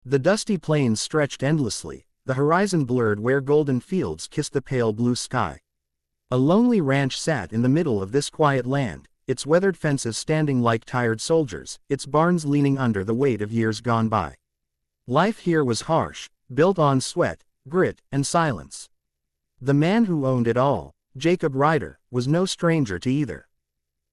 The dusty plains stretched endlessly, the horizon blurred where golden fields kissed the pale blue sky. A lonely ranch sat in the middle of this quiet land, its weathered fences standing like tired soldiers, its barns leaning under the weight of years gone by. Life here was harsh, built on sweat, grit, and silence. The man who owned it all, Jacob Ryder, was no stranger to either.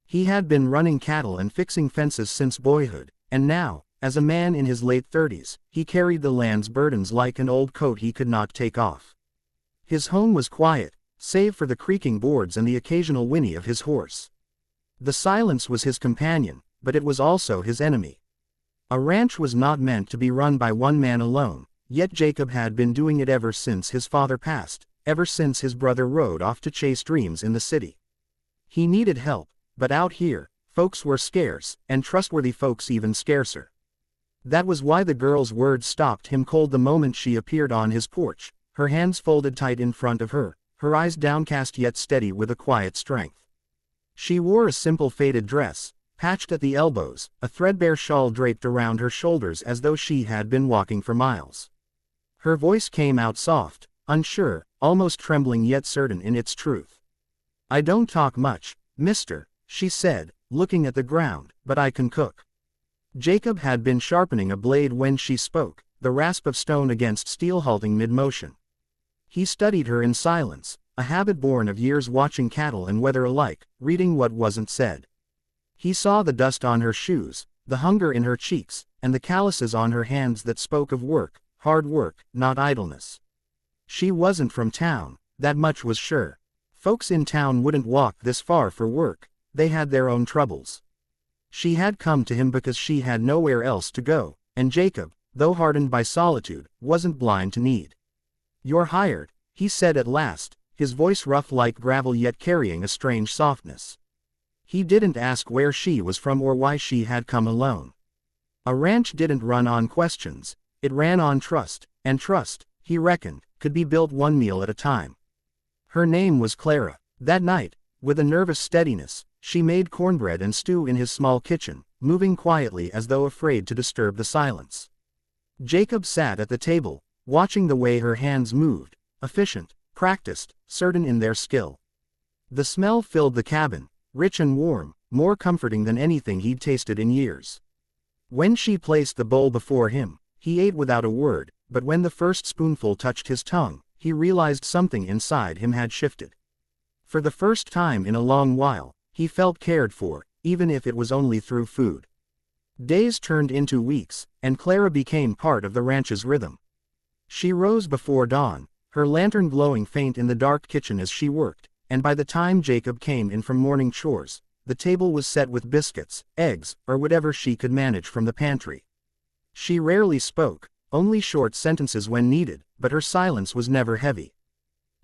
He had been running cattle and fixing fences since boyhood, and now, as a man in his late 30s, he carried the land's burdens like an old coat he could not take off. His home was quiet, save for the creaking boards and the occasional whinny of his horse. The silence was his companion, but it was also his enemy. A ranch was not meant to be run by one man alone, yet Jacob had been doing it ever since his father passed, ever since his brother rode off to chase dreams in the city. He needed help, but out here, folks were scarce, and trustworthy folks even scarcer. That was why the girl's words stopped him cold the moment she appeared on his porch, her hands folded tight in front of her, her eyes downcast yet steady with a quiet strength. She wore a simple faded dress, patched at the elbows, a threadbare shawl draped around her shoulders as though she had been walking for miles. Her voice came out soft, unsure, almost trembling yet certain in its truth. "I don't talk much, mister," she said, looking at the ground, "but I can cook." Jacob had been sharpening a blade when she spoke, the rasp of stone against steel halting mid-motion. He studied her in silence, a habit born of years watching cattle and weather alike, reading what wasn't said. He saw the dust on her shoes, the hunger in her cheeks, and the calluses on her hands that spoke of work, hard work, not idleness. She wasn't from town, that much was sure. Folks in town wouldn't walk this far for work, they had their own troubles. She had come to him because she had nowhere else to go, and Jacob, though hardened by solitude, wasn't blind to need. "You're hired," he said at last, his voice rough like gravel yet carrying a strange softness. He didn't ask where she was from or why she had come alone. A ranch didn't run on questions, it ran on trust, and trust, he reckoned, could be built one meal at a time. Her name was Clara. That night, with a nervous steadiness, she made cornbread and stew in his small kitchen, moving quietly as though afraid to disturb the silence. Jacob sat at the table, watching the way her hands moved, efficient, practiced, certain in their skill. The smell filled the cabin, rich and warm, more comforting than anything he'd tasted in years. When she placed the bowl before him, he ate without a word, but when the first spoonful touched his tongue, he realized something inside him had shifted. For the first time in a long while, he felt cared for, even if it was only through food. Days turned into weeks, and Clara became part of the ranch's rhythm. She rose before dawn, her lantern glowing faint in the dark kitchen as she worked, and by the time Jacob came in from morning chores, the table was set with biscuits, eggs, or whatever she could manage from the pantry. She rarely spoke, only short sentences when needed, but her silence was never heavy.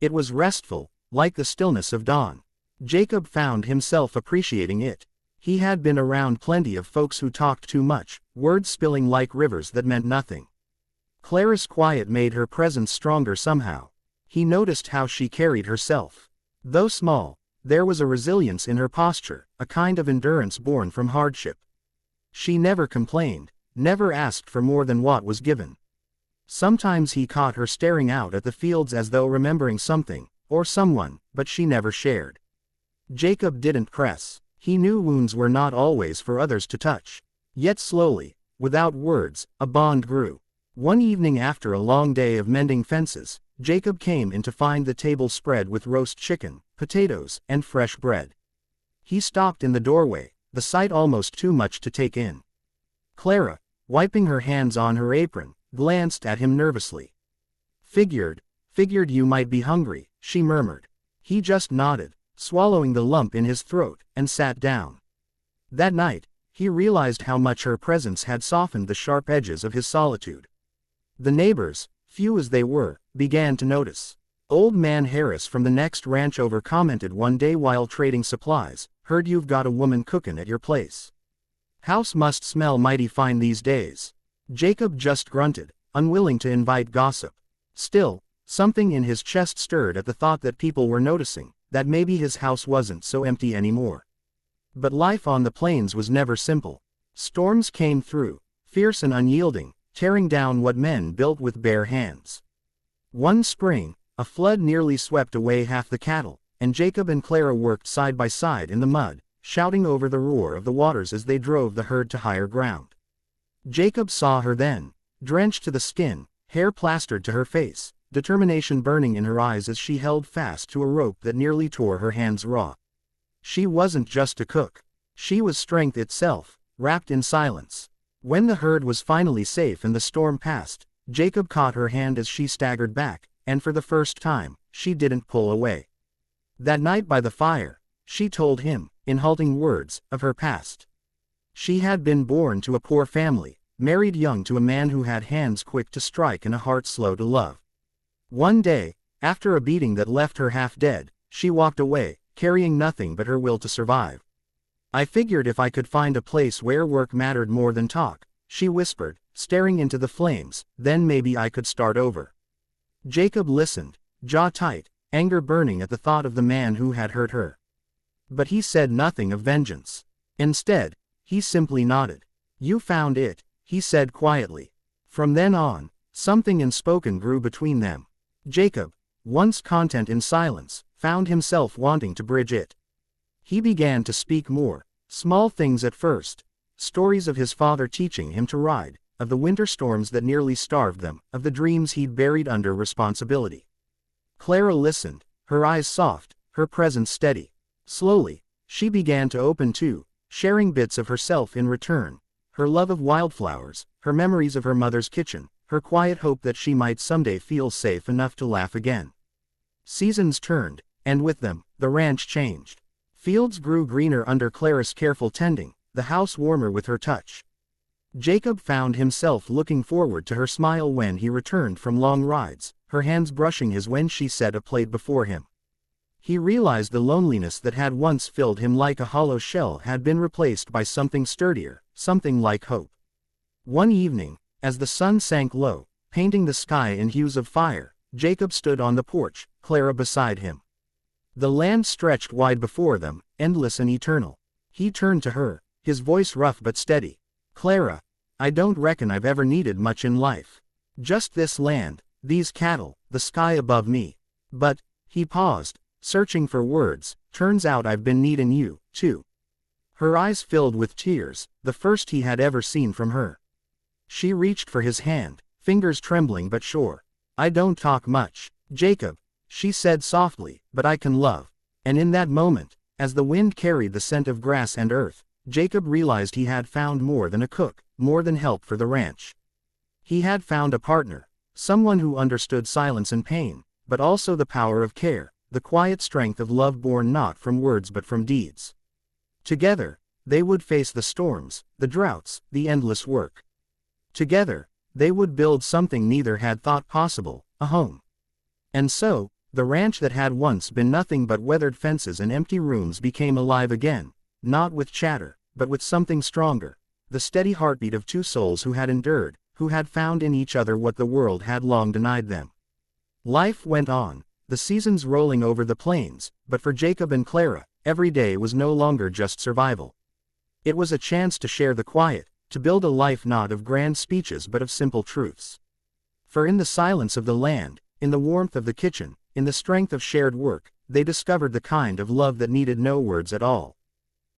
It was restful, like the stillness of dawn. Jacob found himself appreciating it. He had been around plenty of folks who talked too much, words spilling like rivers that meant nothing. Clara's quiet made her presence stronger somehow. He noticed how she carried herself. Though small, there was a resilience in her posture, a kind of endurance born from hardship. She never complained, never asked for more than what was given. Sometimes he caught her staring out at the fields as though remembering something, or someone, but she never shared. Jacob didn't press. He knew wounds were not always for others to touch. Yet slowly, without words, a bond grew. One evening after a long day of mending fences, Jacob came in to find the table spread with roast chicken, potatoes, and fresh bread. He stopped in the doorway, the sight almost too much to take in. Clara, wiping her hands on her apron, glanced at him nervously. Figured you might be hungry," she murmured. He just nodded, swallowing the lump in his throat, and sat down. That night, he realized how much her presence had softened the sharp edges of his solitude. The neighbors, few as they were, began to notice. Old man Harris from the next ranch over commented one day while trading supplies, "Heard you've got a woman cookin' at your place. House must smell mighty fine these days." Jacob just grunted, unwilling to invite gossip. Still, something in his chest stirred at the thought that people were noticing, that maybe his house wasn't so empty anymore. But life on the plains was never simple. Storms came through, fierce and unyielding, tearing down what men built with bare hands. One spring, a flood nearly swept away half the cattle, and Jacob and Clara worked side by side in the mud, shouting over the roar of the waters as they drove the herd to higher ground. Jacob saw her then, drenched to the skin, hair plastered to her face, determination burning in her eyes as she held fast to a rope that nearly tore her hands raw. She wasn't just a cook. She was strength itself, wrapped in silence. When the herd was finally safe and the storm passed, Jacob caught her hand as she staggered back, and for the first time, she didn't pull away. That night by the fire, she told him, in halting words, of her past. She had been born to a poor family, married young to a man who had hands quick to strike and a heart slow to love. One day, after a beating that left her half dead, she walked away, carrying nothing but her will to survive. I figured if I could find a place where work mattered more than talk, she whispered, staring into the flames, then maybe I could start over. Jacob listened, jaw tight, anger burning at the thought of the man who had hurt her. But he said nothing of vengeance. Instead, he simply nodded. You found it, he said quietly. From then on, something unspoken grew between them. Jacob, once content in silence, found himself wanting to bridge it. He began to speak more, small things at first, stories of his father teaching him to ride, of the winter storms that nearly starved them, of the dreams he'd buried under responsibility. Clara listened, her eyes soft, her presence steady. Slowly, she began to open too, sharing bits of herself in return, her love of wildflowers, her memories of her mother's kitchen, her quiet hope that she might someday feel safe enough to laugh again. Seasons turned, and with them, the ranch changed. Fields grew greener under Clara's careful tending, the house warmer with her touch. Jacob found himself looking forward to her smile when he returned from long rides, her hands brushing his when she set a plate before him. He realized the loneliness that had once filled him like a hollow shell had been replaced by something sturdier, something like hope. One evening, as the sun sank low, painting the sky in hues of fire, Jacob stood on the porch, Clara beside him. The land stretched wide before them, endless and eternal. He turned to her, his voice rough but steady. Clara, I don't reckon I've ever needed much in life. Just this land, these cattle, the sky above me. But, he paused, searching for words, turns out I've been needing you, too. Her eyes filled with tears, the first he had ever seen from her. She reached for his hand, fingers trembling but sure. I don't talk much, Jacob, she said softly, but I can love. And in that moment, as the wind carried the scent of grass and earth, Jacob realized he had found more than a cook, more than help for the ranch. He had found a partner, someone who understood silence and pain, but also the power of care, the quiet strength of love born not from words but from deeds. Together, they would face the storms, the droughts, the endless work. Together, they would build something neither had thought possible, a home. And so, the ranch that had once been nothing but weathered fences and empty rooms became alive again, not with chatter, but with something stronger, the steady heartbeat of two souls who had endured, who had found in each other what the world had long denied them. Life went on, the seasons rolling over the plains, but for Jacob and Clara, every day was no longer just survival. It was a chance to share the quiet, to build a life not of grand speeches but of simple truths. For in the silence of the land, in the warmth of the kitchen, in the strength of shared work, they discovered the kind of love that needed no words at all.